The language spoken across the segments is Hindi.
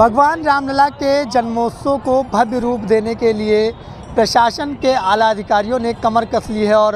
भगवान रामलला के जन्मोत्सव को भव्य रूप देने के लिए प्रशासन के आला अधिकारियों ने कमर कस ली है और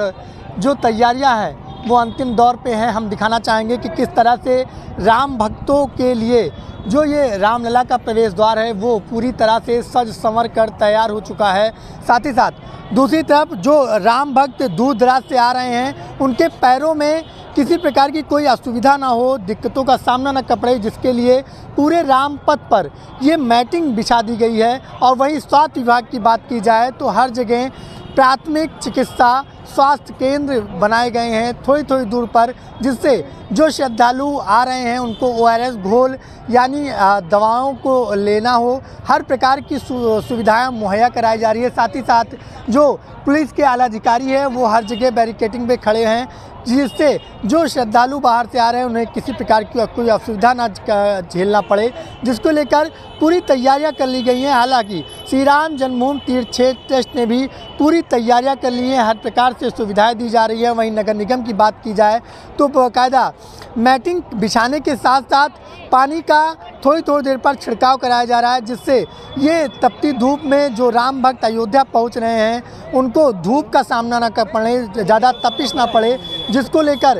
जो तैयारियां हैं वो अंतिम दौर पे हैं। हम दिखाना चाहेंगे कि किस तरह से राम भक्तों के लिए जो ये रामलला का प्रवेश द्वार है वो पूरी तरह से सज संवर कर तैयार हो चुका है। साथ ही साथ दूसरी तरफ जो राम भक्त दूर दराज से आ रहे हैं उनके पैरों में किसी प्रकार की कोई असुविधा ना हो, दिक्कतों का सामना न कर पड़े, जिसके लिए पूरे राम पथ पर ये मैटिंग बिछा दी गई है। और वहीं स्वास्थ्य विभाग की बात की जाए तो हर जगह प्राथमिक चिकित्सा स्वास्थ्य केंद्र बनाए गए हैं थोड़ी थोड़ी दूर पर, जिससे जो श्रद्धालु आ रहे हैं उनको ORS घोल यानी दवाओं को लेना हो, हर प्रकार की सुविधाएं मुहैया कराई जा रही है। साथ ही साथ जो पुलिस के आला अधिकारी है वो हर जगह बैरिकेडिंग पे खड़े हैं, जिससे जो श्रद्धालु बाहर से आ रहे हैं उन्हें किसी प्रकार की कोई असुविधा ना झेलना पड़े, जिसको लेकर पूरी तैयारियां कर ली गई हैं। हालांकि श्री राम जन्मभूमि तीर्थ क्षेत्र ट्रस्ट ने भी पूरी तैयारियां कर ली हैं, हर प्रकार से सुविधाएं दी जा रही है। वहीं नगर निगम की बात की जाए तो बाकायदा मैटिंग बिछाने के साथ साथ पानी का थोड़ी थोड़ी देर पर छिड़काव कराया जा रहा है, जिससे ये तपती धूप में जो राम भक्त अयोध्या पहुंच रहे हैं उनको धूप का सामना ना कर पड़े, ज़्यादा तपिश ना पड़े, जिसको लेकर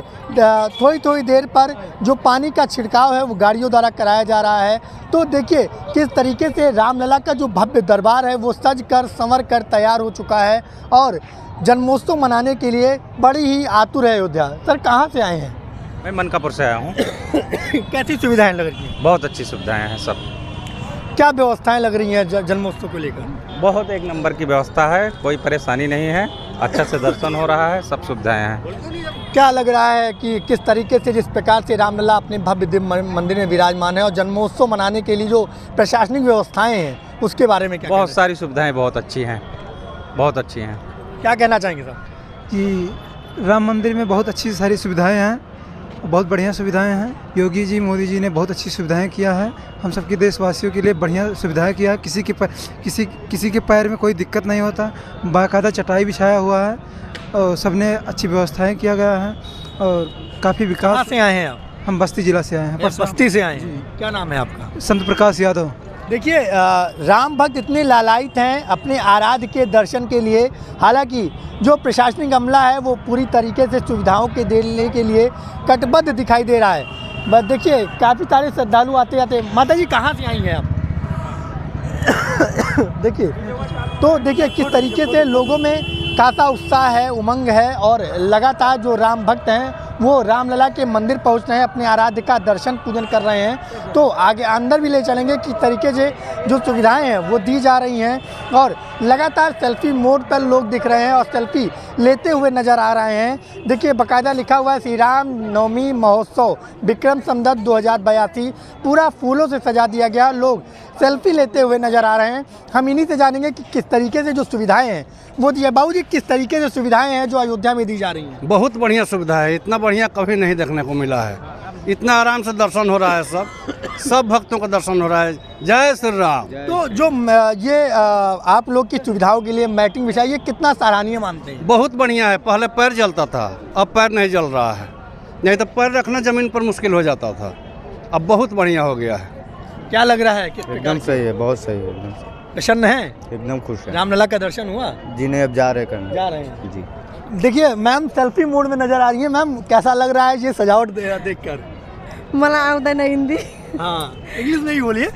थोड़ी थोड़ी देर पर जो पानी का छिड़काव है वो गाड़ियों द्वारा कराया जा रहा है। तो देखिए किस तरीके से रामलला का जो भव्य दरबार है वो सज कर संवर कर तैयार हो चुका है और जन्मोत्सव मनाने के लिए बड़ी ही आतुर है अयोध्या। सर कहाँ से आए हैं? मैं मनकापुर से आया हूँ। कैसी सुविधाएं लग रही हैं? बहुत अच्छी सुविधाएं हैं सब। क्या व्यवस्थाएं लग रही हैं जन्मोत्सव को लेकर? बहुत एक नंबर की व्यवस्था है, कोई परेशानी नहीं है, अच्छा से दर्शन हो रहा है, सब सुविधाएं हैं। क्या लग रहा है कि किस तरीके से जिस प्रकार से रामलला अपने भव्य दिव्य मंदिर में विराजमान है और जन्मोत्सव मनाने के लिए जो प्रशासनिक व्यवस्थाएं हैं उसके बारे में क्या? बहुत सारी सुविधाएं बहुत अच्छी हैं, बहुत अच्छी हैं। क्या कहना चाहेंगे सर? कि राम मंदिर में बहुत अच्छी सारी सुविधाएं हैं, बहुत बढ़िया सुविधाएं हैं। योगी जी मोदी जी ने बहुत अच्छी सुविधाएं किया है, हम सबके देशवासियों के लिए बढ़िया सुविधाएं किया है। किसी के पैर में कोई दिक्कत नहीं होता, बाकायदा चटाई बिछाया हुआ है और सबने अच्छी व्यवस्थाएं किया गया है और काफ़ी विकास। कहाँ से आए हैं आप? हम बस्ती जिला से आए हैं। बस्ती से आए हैं। क्या नाम है आपका? संत प्रकाश यादव। देखिए राम भक्त इतने लालायित हैं अपने आराध्य के दर्शन के लिए। हालांकि जो प्रशासनिक अमला है वो पूरी तरीके से सुविधाओं के देने के लिए कटिबद्ध दिखाई दे रहा है। बस देखिए काफ़ी सारे श्रद्धालु आते जाते। माता जी कहाँ से आई हैं आप? देखिए किस तरीके से लोगों में खासा उत्साह है, उमंग है और लगातार जो राम भक्त हैं वो रामलला के मंदिर पहुंच रहे हैं, अपने आराध्य का दर्शन पूजन कर रहे हैं। तो आगे अंदर भी ले चलेंगे किस तरीके से जो सुविधाएं हैं वो दी जा रही हैं और लगातार सेल्फी मोड पर लोग दिख रहे हैं और सेल्फी लेते हुए नज़र आ रहे हैं। देखिए बाकायदा लिखा हुआ है श्री राम नवमी महोत्सव विक्रम संवत 2082, पूरा फूलों से सजा दिया गया, लोग सेल्फी लेते हुए नज़र आ रहे हैं। हम इन्हीं से जानेंगे कि किस तरीके से जो सुविधाएं हैं वो दी है। बाबू जी किस तरीके से सुविधाएं हैं जो अयोध्या में दी जा रही हैं? बहुत बढ़िया सुविधा है, इतना बढ़िया कभी नहीं देखने को मिला है। इतना आराम से दर्शन हो रहा है, सब भक्तों का दर्शन हो रहा है। जय श्री राम। तो जो ये आप लोग की सुविधाओं के लिए मैटिंग बिछाई, ये कितना सराहनीय मानते हैं? बहुत बढ़िया है। पहले पैर जलता था, अब पैर नहीं जल रहा है, नहीं तो पैर रखना जमीन पर मुश्किल हो जाता था, अब बहुत बढ़िया हो गया है। क्या लग रहा है? एकदम सही है, बहुत सही है, एकदम सही। प्रसन्न है? एकदम खुश है। रामलला का दर्शन हुआ? जी नहीं, अब जा रहे हैं जी। देखिए मैम सेल्फी मोड में नजर आ रही है। मैम कैसा लग रहा है ये सजावट देखकर? मला आउँदैन हिंदी। हाँ इंग्लिश नहीं बोलिए।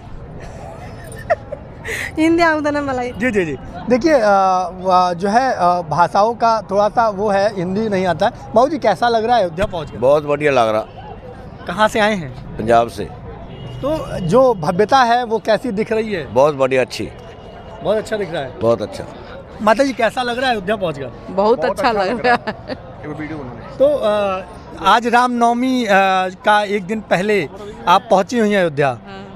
हिंदी आउँदैन मलाई। जी। देखिए जो है भाषाओं का थोड़ा सा वो है, हिंदी नहीं आता है। बाबू जी कैसा लग रहा है अयोध्या पहुँच? बहुत बढ़िया लग रहा। कहाँ से आए हैं? पंजाब से। तो जो भव्यता है वो कैसी दिख रही है? बहुत बढ़िया, अच्छी, बहुत अच्छा दिख रहा है। बहुत अच्छा। माता जी कैसा लग रहा है अयोध्या पहुँच कर? बहुत अच्छा लग रहा है। तो आज रामनवमी का एक दिन पहले आप पहुंची हुई हैं अयोध्या,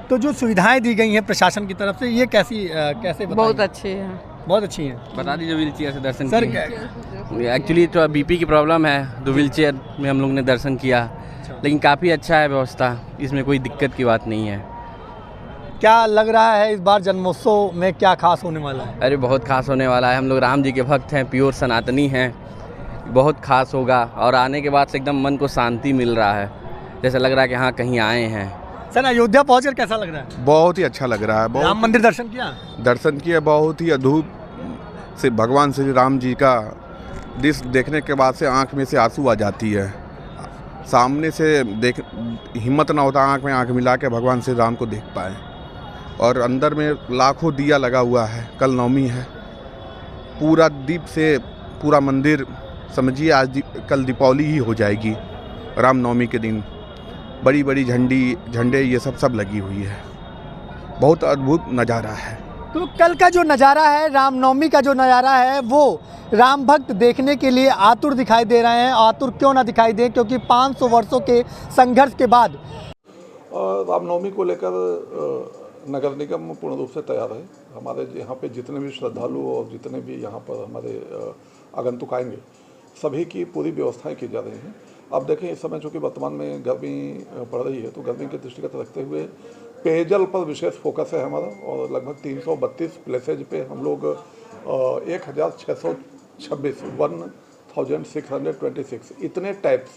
तो जो सुविधाएं दी गई हैं प्रशासन की तरफ से ये कैसे बहुत अच्छी है, बहुत अच्छी हैं। बता दीजिए व्हील चेयर से दर्शन सर एक्चुअली तो बीपी की प्रॉब्लम है, तो व्हील चेयर में हम लोग ने दर्शन किया, लेकिन काफ़ी अच्छा है व्यवस्था, इसमें कोई दिक्कत की बात नहीं है। क्या लग रहा है इस बार जन्मोत्सव में क्या खास होने वाला है? अरे बहुत खास होने वाला है, हम लोग राम जी के भक्त हैं, प्योर सनातनी हैं, बहुत खास होगा और आने के बाद से एकदम मन को शांति मिल रहा है, जैसा लग रहा है कि हाँ कहीं आए हैं। सर अयोध्या पहुंचकर कैसा लग रहा है? बहुत ही अच्छा लग रहा है। बहुत राम मंदिर दर्शन किया? दर्शन किए, बहुत ही अद्भुत से भगवान श्री राम जी का दृश्य देखने के बाद से आंख में से आंसू आ जाती है। सामने से देख हिम्मत ना होता आंख में आंख मिला के भगवान श्री राम को देख पाए। और अंदर में लाखों दिया लगा हुआ है। कल नवमी है, पूरा दीप से पूरा मंदिर समझिए आज कल दीपावली ही हो जाएगी। रामनवमी के दिन बड़ी बड़ी झंडे ये सब लगी हुई है। बहुत अद्भुत नज़ारा है। तो कल का जो नज़ारा है, रामनवमी का जो नज़ारा है, वो राम भक्त देखने के लिए आतुर दिखाई दे रहे हैं। आतुर क्यों ना दिखाई दे, क्योंकि 500 वर्षों के संघर्ष के बाद रामनवमी को लेकर नगर निगम पूर्ण रूप से तैयार है। हमारे यहाँ पे जितने भी श्रद्धालु और जितने भी यहाँ पर हमारे आगंतुक आएंगे, सभी की पूरी व्यवस्थाएं की जा रही हैं। अब देखें, इस समय चूँकि वर्तमान में गर्मी पड़ रही है, तो गर्मी के दृष्टिगत रखते हुए पेयजल पर विशेष फोकस है हमारा। और लगभग 332 प्लेसेज पे हम लोग 1626 इतने टैप्स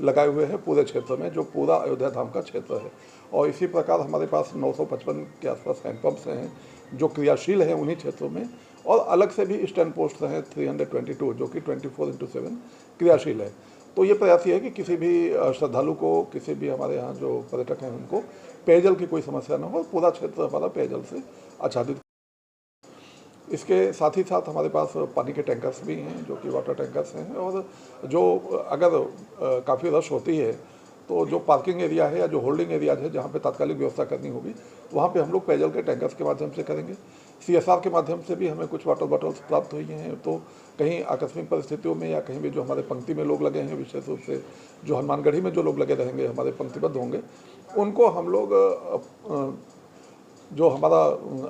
लगाए हुए हैं पूरे क्षेत्र में, जो पूरा अयोध्या धाम का क्षेत्र है। और इसी प्रकार हमारे पास 955 के आसपास हैंडपम्प्स हैं जो क्रियाशील हैं उन्हीं क्षेत्रों में। और अलग से भी स्टैंड पोस्ट हैं 322 जो कि 24/7 क्रियाशील है। तो ये प्रयास ये है कि किसी भी श्रद्धालु को, किसी भी हमारे यहाँ जो पर्यटक हैं उनको पेयजल की कोई समस्या न हो। पूरा क्षेत्र हमारा पेयजल से आच्छादित। इसके साथ ही साथ हमारे पास पानी के टैंकर्स भी हैं जो कि वाटर टैंकर्स हैं। और जो अगर काफ़ी रश होती है तो जो पार्किंग एरिया है या जो होल्डिंग एरियाज है जहाँ पे तात्कालिक व्यवस्था करनी होगी, वहाँ पे हम लोग पेयजल के टैंकर्स के माध्यम से करेंगे। CSR के माध्यम से भी हमें कुछ वाटर बॉटल्स प्राप्त हुई हैं। तो कहीं आकस्मिक परिस्थितियों में या कहीं भी जो हमारे पंक्ति में लोग लगे हैं, विशेष रूप से जो हनुमानगढ़ी में जो लोग लगे रहेंगे, हमारे पंक्तिबद्ध होंगे, उनको हम लोग जो हमारा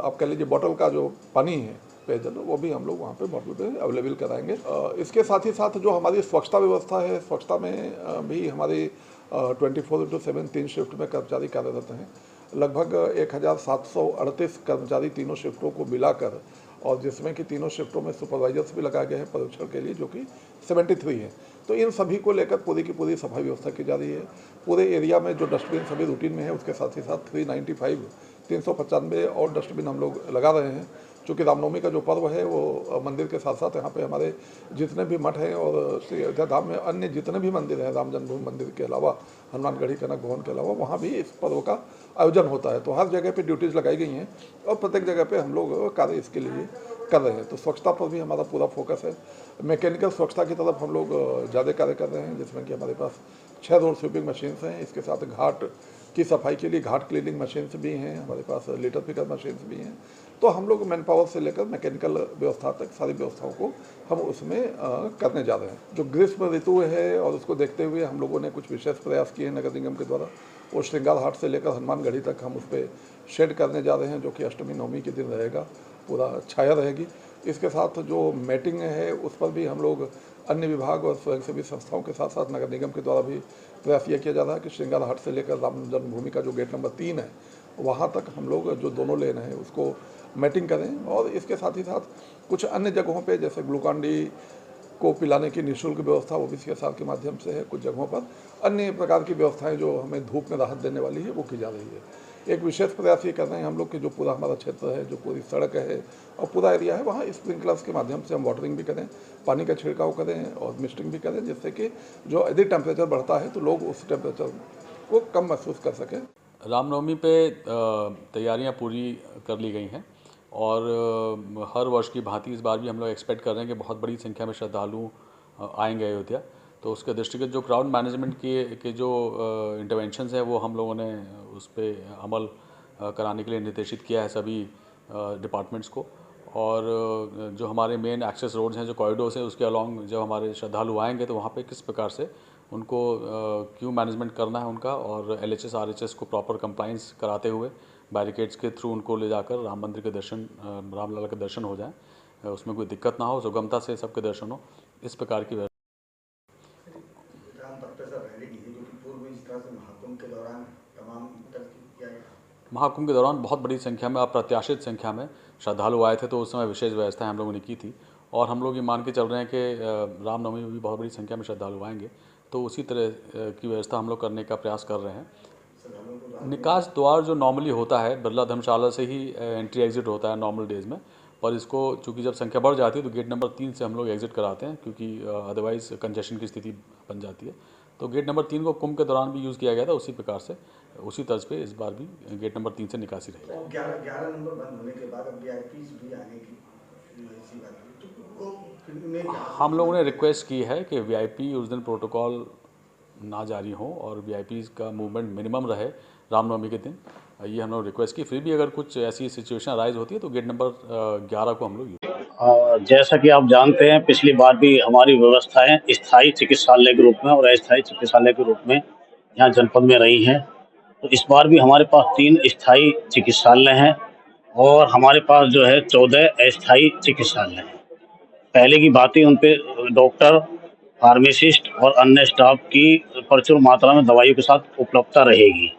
आप कह लीजिए बॉटल का जो पानी है पेयजल, वो भी हम लोग वहाँ पे बॉटल पे अवेलेबल कराएंगे। इसके साथ ही साथ जो हमारी स्वच्छता व्यवस्था है, स्वच्छता में भी हमारी 24/7 3 शिफ्ट में कर्मचारी कार्यरत हैं। लगभग 1738 कर्मचारी तीनों शिफ्टों को मिलाकर, और जिसमें कि तीनों शिफ्टों में सुपरवाइजर्स भी लगाए गए हैं परीक्षण के लिए, जो कि 73 हैं। तो इन सभी को लेकर पूरी की पूरी सफाई व्यवस्था की जा रही है। पूरे एरिया में जो डस्टबिन सभी रूटीन में है, उसके साथ ही साथ 395 और डस्टबिन हम लोग लगा रहे हैं। चूँकि रामनवमी का जो पर्व है वो मंदिर के साथ साथ यहाँ पे हमारे जितने भी मठ हैं और श्री अयोध्या धाम में अन्य जितने भी मंदिर हैं, राम जन्मभूमि मंदिर के अलावा, हनुमानगढ़ी कनक भवन के अलावा, वहाँ भी इस पर्व का आयोजन होता है। तो हर जगह पे ड्यूटीज़ लगाई गई हैं और प्रत्येक जगह पे हम लोग कार्य इसके लिए कर रहे हैं। तो स्वच्छता पर भी हमारा पूरा फोकस है। मैकेनिकल स्वच्छता की तरफ हम लोग ज़्यादा कार्य कर रहे हैं, जिसमें कि हमारे पास 6 रोड स्वीपिंग मशीन्स हैं। इसके साथ घाट की सफाई के लिए घाट क्लीनिंग मशीन्स भी हैं, हमारे पास लीटर पिकर मशीन्स भी हैं। तो हम लोग मैन पावर से लेकर मैकेनिकल व्यवस्था तक सारी व्यवस्थाओं को हम उसमें करने जा रहे हैं। जो ग्रीष्म ऋतु है और उसको देखते हुए हम लोगों ने कुछ विशेष प्रयास किए हैं नगर निगम के द्वारा। वो श्रृंगार हाट से लेकर हनुमानगढ़ी तक हम उस पर शेड करने जा रहे हैं, जो कि अष्टमी नवमी के दिन रहेगा, पूरा छाया रहेगी। इसके साथ जो मैटिंग है उस पर भी हम लोग अन्य विभाग और स्वयंसेवी संस्थाओं के साथ साथ नगर निगम के द्वारा भी प्रयास ये किया जा रहा है कि श्रृंगार हाट से लेकर राम जन्मभूमि का जो गेट नंबर 3 है, वहाँ तक हम लोग जो दोनों लेन हैं उसको मैटिंग करें। और इसके साथ ही साथ कुछ अन्य जगहों पे जैसे ग्लूकॉन डी को पिलाने की निःशुल्क व्यवस्था वो भी CSR के माध्यम से है। कुछ जगहों पर अन्य प्रकार की व्यवस्थाएं जो हमें धूप में राहत देने वाली है वो की जा रही है। एक विशेष प्रयास ये कर रहे हैं हम लोग कि जो पूरा हमारा क्षेत्र है, जो पूरी सड़क है और पूरा एरिया है, वहाँ स्प्रिंकलर्स के माध्यम से हम वाटरिंग भी करें, पानी का छिड़काव करें और मिस्टिंग भी करें, जिससे कि जो अधिक टेम्परेचर बढ़ता है तो लोग उस टेम्परेचर को कम महसूस कर सकें। रामनवमी पे तैयारियां पूरी कर ली गई हैं और हर वर्ष की भांति इस बार भी हम लोग एक्सपेक्ट कर रहे हैं कि बहुत बड़ी संख्या में श्रद्धालु आएंगे अयोध्या। तो उसके दृष्टिगत जो क्राउड मैनेजमेंट के जो इंटरवेंशंस है वो हम लोगों ने उस पर अमल कराने के लिए निर्देशित किया है सभी डिपार्टमेंट्स को। और जो हमारे मेन एक्सेस रोड्स हैं, जो कॉरिडोर्स हैं, उसके अलॉन्ग जब हमारे श्रद्धालु आएंगे तो वहाँ पे किस प्रकार से उनको क्यू मैनेजमेंट करना है उनका, और LHS RHS को प्रॉपर कंप्लाइंस कराते हुए बैरिकेड्स के थ्रू उनको ले जाकर राम मंदिर के दर्शन, रामलला के दर्शन हो जाएं, उसमें कोई दिक्कत ना हो, सुगमता से सबके दर्शन हो, इस प्रकार की महाकुंभ के दौरान बहुत बड़ी संख्या में, अप्रत्याशित संख्या में श्रद्धालु आए थे। तो उस समय विशेष व्यवस्थाएं हम लोगों ने की थी और हम लोग ये मान के चल रहे हैं कि रामनवमी में भी बहुत बड़ी संख्या में श्रद्धालु आएंगे, तो उसी तरह की व्यवस्था हम लोग करने का प्रयास कर रहे हैं। निकास द्वार जो नॉर्मली होता है बिरला धर्मशाला से ही एंट्री एग्जिट होता है नॉर्मल डेज़ में, पर इसको चूंकि जब संख्या बढ़ जाती है तो गेट नंबर 3 से हम लोग एग्जिट कराते हैं, क्योंकि अदरवाइज़ कंजेशन की स्थिति बन जाती है। तो गेट नंबर 3 को कुंभ के दौरान भी यूज़ किया गया था, उसी प्रकार से उसी तर्ज पे इस बार भी गेट नंबर 3 से निकासी रहेगी। 11 नंबर बंद होने के बाद अब वीआईपीज़ भी आने की ऐसी बात है, तो हम लोगों ने रिक्वेस्ट की है कि वीआईपी उस दिन प्रोटोकॉल ना जारी हो और वीआईपीज़ का मूवमेंट मिनिमम रहे रामनवमी के दिन, ये हम लोग रिक्वेस्ट की। फिर भी अगर कुछ ऐसी सिचुएशन राइज होती है तो गेट नंबर 11 को हम लोग जैसा कि आप जानते हैं पिछली बार भी हमारी व्यवस्थाएं स्थायी चिकित्सालय के रूप में और अस्थायी चिकित्सालय के रूप में यहाँ जनपद में रही हैं। तो इस बार भी हमारे पास 3 स्थायी चिकित्सालय हैं और हमारे पास जो है 14 अस्थायी चिकित्सालय हैं। पहले की बातें उन पे डॉक्टर, फार्मासिस्ट और अन्य स्टाफ की प्रचुर मात्रा में दवाइयों के साथ उपलब्धता रहेगी।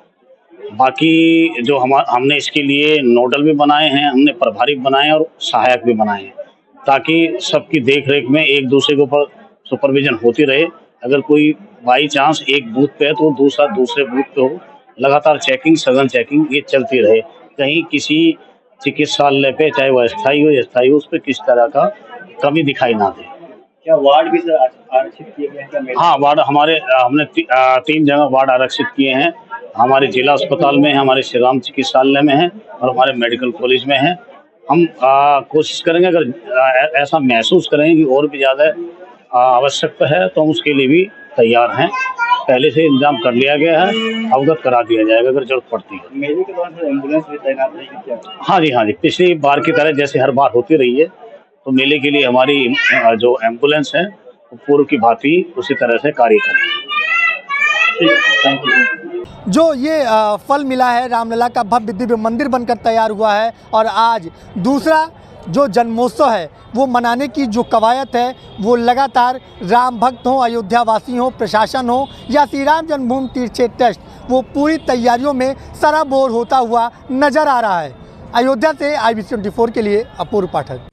बाकी जो हमने इसके लिए नोडल भी बनाए हैं, हमने प्रभारी बनाए हैं और सहायक भी बनाए हैं, ताकि सबकी देख रेख में एक दूसरे के ऊपर सुपरविजन होती रहे। अगर कोई बाई चांस एक बूथ पे है तो दूसरा दूसरे बूथ पे हो, लगातार चेकिंग, सघन चेकिंग ये चलती रहे। कहीं किसी चिकित्सालय पे चाहे वह अस्थायी हो या स्थायी हो, उस पर किस तरह का कमी दिखाई ना दे। क्या वार्ड भी आरक्षित किए गए हैं? हाँ, वार्ड हमने 3 जगह वार्ड आरक्षित किए हैं। हमारे जिला अस्पताल में है, हमारे श्री राम चिकित्सालय में है और हमारे मेडिकल कॉलेज में है। हम कोशिश करेंगे, अगर ऐसा महसूस करेंगे कि और भी ज़्यादा आवश्यकता है तो हम उसके लिए भी तैयार हैं। पहले से इंतजाम कर लिया गया है, अवगत करा दिया जाएगा अगर जरूरत पड़ती है। मेले के दौरान एम्बुलेंस भी तैनात रहेगी क्या? हाँ जी, पिछली बार की तरह जैसे हर बार होती रही है, तो मेले के लिए हमारी जो एम्बुलेंस है वो पूर्व की भांति उसी तरह से कार्य करेगी। Thank you. जो ये फल मिला है रामलला का भव्य दिव्य मंदिर बनकर तैयार हुआ है और आज दूसरा जो जन्मोत्सव है वो मनाने की जो कवायद है वो लगातार राम भक्त हों, अयोध्या वासी हों, प्रशासन हो या श्री राम जन्मभूमि तीर्थ क्षेत्र ट्रस्ट, वो पूरी तैयारियों में सराबोर होता हुआ नजर आ रहा है। अयोध्या से IBC 24 के लिए अपूर्व पाठक।